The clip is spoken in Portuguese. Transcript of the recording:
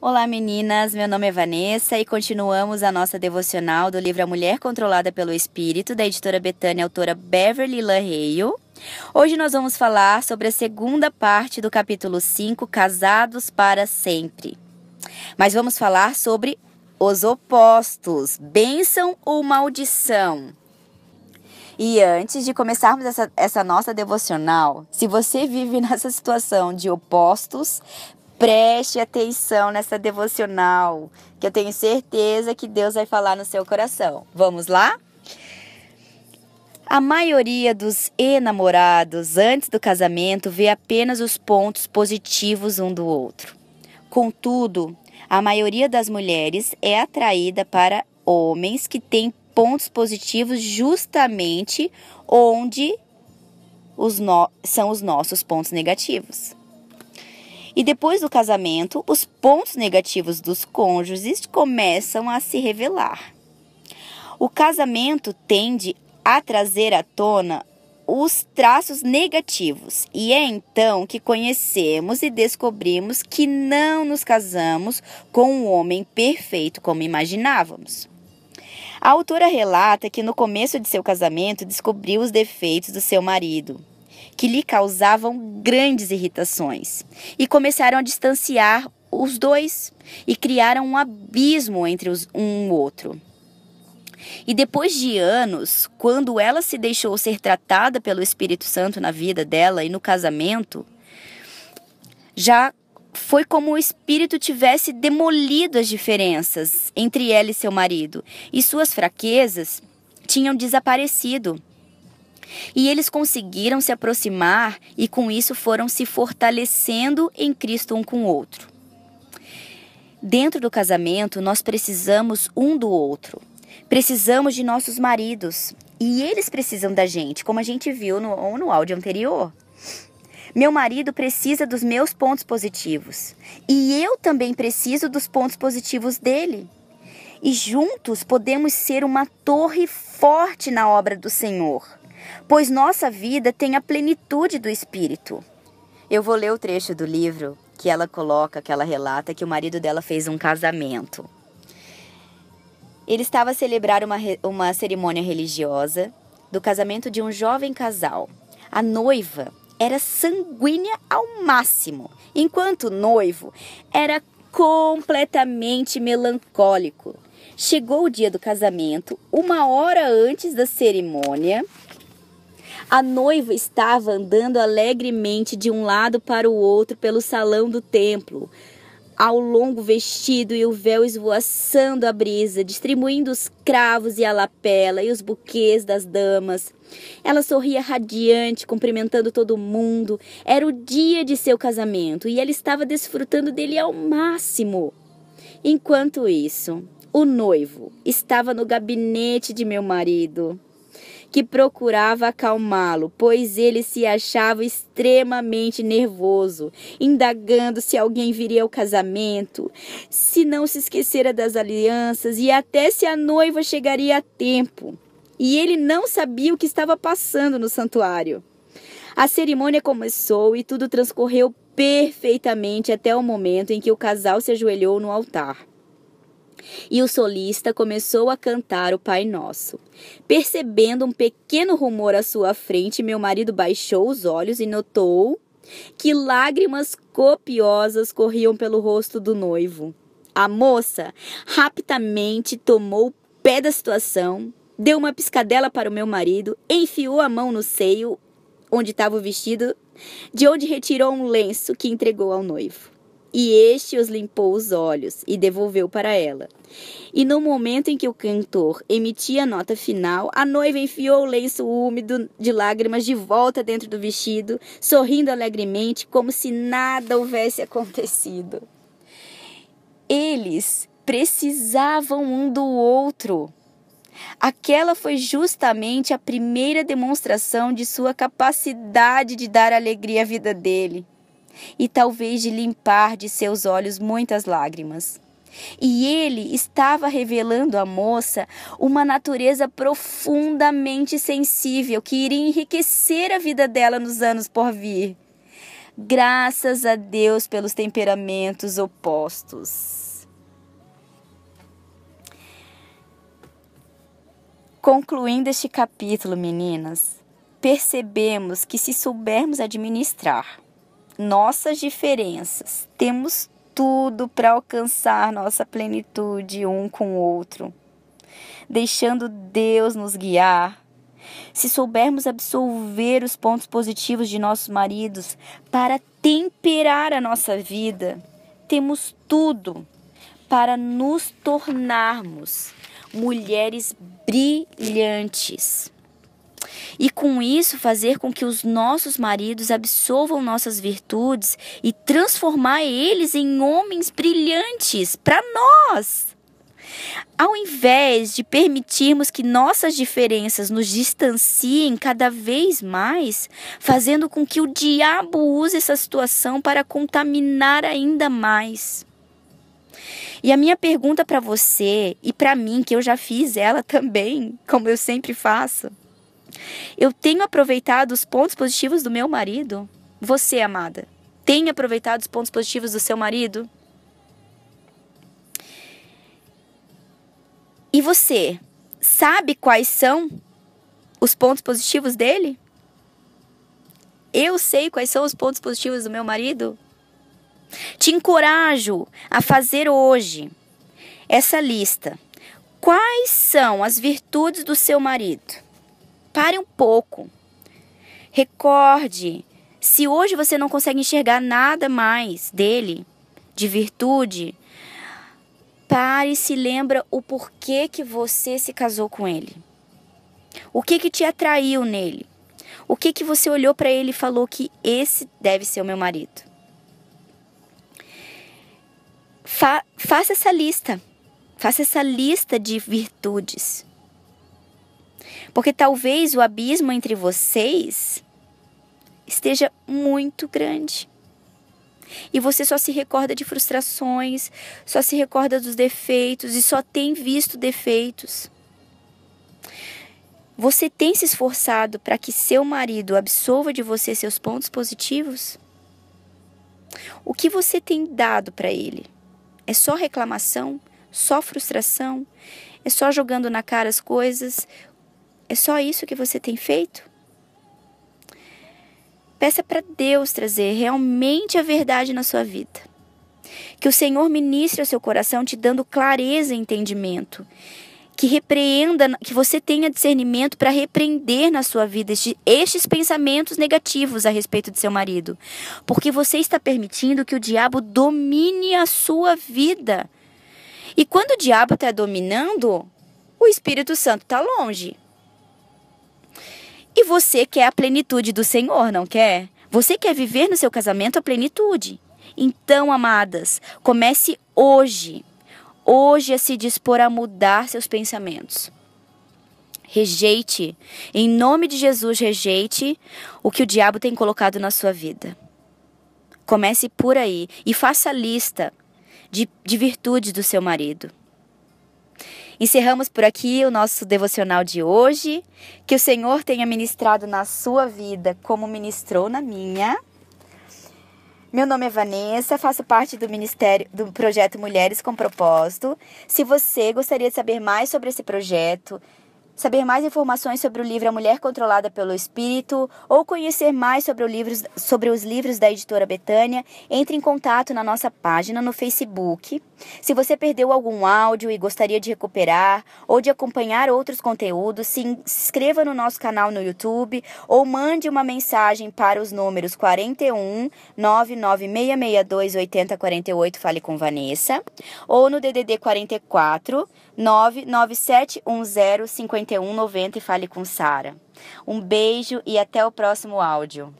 Olá meninas, meu nome é Vanessa e continuamos a nossa devocional do livro A Mulher Controlada pelo Espírito, da editora Betânia, autora Beverly LaHale. Hoje nós vamos falar sobre a segunda parte do capítulo 5, Casados para Sempre. Mas vamos falar sobre os opostos, bênção ou maldição. E antes de começarmos essa nossa devocional, se você vive nessa situação de opostos, preste atenção nessa devocional, que eu tenho certeza que Deus vai falar no seu coração. Vamos lá? A maioria dos enamorados antes do casamento vê apenas os pontos positivos um do outro. Contudo, a maioria das mulheres é atraída para homens que têm pontos positivos justamente onde são os nossos pontos negativos. E depois do casamento, os pontos negativos dos cônjuges começam a se revelar. O casamento tende a trazer à tona os traços negativos, e é então que conhecemos e descobrimos que não nos casamos com um homem perfeito como imaginávamos. A autora relata que no começo de seu casamento descobriu os defeitos do seu marido, que lhe causavam grandes irritações, e começaram a distanciar os dois e criaram um abismo entre um e o outro. E depois de anos, quando ela se deixou ser tratada pelo Espírito Santo na vida dela e no casamento, já foi como o Espírito tivesse demolido as diferenças entre ela e seu marido, e suas fraquezas tinham desaparecido. E eles conseguiram se aproximar e com isso foram se fortalecendo em Cristo um com o outro. Dentro do casamento, nós precisamos um do outro. Precisamos de nossos maridos e eles precisam da gente, como a gente viu no áudio anterior. Meu marido precisa dos meus pontos positivos e eu também preciso dos pontos positivos dele. E juntos podemos ser uma torre forte na obra do Senhor, pois nossa vida tem a plenitude do Espírito. Eu vou ler o trecho do livro que ela coloca, que ela relata que o marido dela fez um casamento. Ele estava a celebrar uma cerimônia religiosa do casamento de um jovem casal. A noiva era sanguínea ao máximo, enquanto o noivo era completamente melancólico. Chegou o dia do casamento, 1 hora antes da cerimônia. A noiva estava andando alegremente de um lado para o outro pelo salão do templo, ao longo vestido e o véu esvoaçando a brisa, distribuindo os cravos e a lapela e os buquês das damas. Ela sorria radiante, cumprimentando todo mundo. Era o dia de seu casamento e ela estava desfrutando dele ao máximo. Enquanto isso, o noivo estava no gabinete de meu marido, que procurava acalmá-lo, pois ele se achava extremamente nervoso, indagando se alguém viria ao casamento, se não se esquecera das alianças e até se a noiva chegaria a tempo. E ele não sabia o que estava passando no santuário. A cerimônia começou e tudo transcorreu perfeitamente até o momento em que o casal se ajoelhou no altar. E o solista começou a cantar o Pai Nosso. Percebendo um pequeno rumor à sua frente, meu marido baixou os olhos e notou que lágrimas copiosas corriam pelo rosto do noivo. A moça rapidamente tomou o pé da situação, deu uma piscadela para o meu marido, enfiou a mão no seio onde estava o vestido, de onde retirou um lenço que entregou ao noivo. E este os limpou os olhos e devolveu para ela. E no momento em que o cantor emitia a nota final, a noiva enfiou o lenço úmido de lágrimas de volta dentro do vestido, sorrindo alegremente, como se nada houvesse acontecido. Eles precisavam um do outro. Aquela foi justamente a primeira demonstração de sua capacidade de dar alegria à vida dele, e talvez de limpar de seus olhos muitas lágrimas. E ele estava revelando à moça uma natureza profundamente sensível que iria enriquecer a vida dela nos anos por vir. Graças a Deus pelos temperamentos opostos. Concluindo este capítulo, meninas, percebemos que se soubermos administrar nossas diferenças, temos tudo para alcançar nossa plenitude um com o outro, deixando Deus nos guiar. Se soubermos absorver os pontos positivos de nossos maridos para temperar a nossa vida, temos tudo para nos tornarmos mulheres brilhantes. E com isso fazer com que os nossos maridos absorvam nossas virtudes e transformar eles em homens brilhantes para nós. Ao invés de permitirmos que nossas diferenças nos distanciem cada vez mais, fazendo com que o diabo use essa situação para contaminar ainda mais. E a minha pergunta para você e para mim, que eu já fiz ela também, como eu sempre faço: eu tenho aproveitado os pontos positivos do meu marido? Você, amada, tem aproveitado os pontos positivos do seu marido? E você, sabe quais são os pontos positivos dele? Eu sei quais são os pontos positivos do meu marido? Te encorajo a fazer hoje essa lista. Quais são as virtudes do seu marido? Pare um pouco. Recorde, se hoje você não consegue enxergar nada mais dele, de virtude, pare e se lembra o porquê que você se casou com ele. O que te atraiu nele? O que você olhou para ele e falou que esse deve ser o meu marido? Faça essa lista. Faça essa lista de virtudes. Porque talvez o abismo entre vocês esteja muito grande. E você só se recorda de frustrações, só se recorda dos defeitos e só tem visto defeitos. Você tem se esforçado para que seu marido absorva de você seus pontos positivos? O que você tem dado para ele? É só reclamação? Só frustração? É só jogando na cara as coisas? É só isso que você tem feito? Peça para Deus trazer realmente a verdade na sua vida. Que o Senhor ministre ao seu coração, te dando clareza e entendimento. Que repreenda, que você tenha discernimento para repreender na sua vida estes pensamentos negativos a respeito de seu marido. Porque você está permitindo que o diabo domine a sua vida. E quando o diabo está dominando, o Espírito Santo está longe. E você quer a plenitude do Senhor, não quer? Você quer viver no seu casamento a plenitude. Então, amadas, comece hoje a se dispor a mudar seus pensamentos. Rejeite, em nome de Jesus, rejeite o que o diabo tem colocado na sua vida. Comece por aí e faça a lista de virtudes do seu marido. Encerramos por aqui o nosso devocional de hoje. Que o Senhor tenha ministrado na sua vida como ministrou na minha. Meu nome é Vanessa, faço parte do projeto Mulheres com Propósito. Se você gostaria de saber mais sobre esse projeto, saber mais informações sobre o livro A Mulher Controlada pelo Espírito ou conhecer mais sobre os livros da editora Betânia, entre em contato na nossa página no Facebook. Se você perdeu algum áudio e gostaria de recuperar ou de acompanhar outros conteúdos, se inscreva no nosso canal no YouTube ou mande uma mensagem para os números 41 99662 8048, fale com Vanessa, ou no DDD 44 99710 5190 e fale com Sara. Um beijo e até o próximo áudio.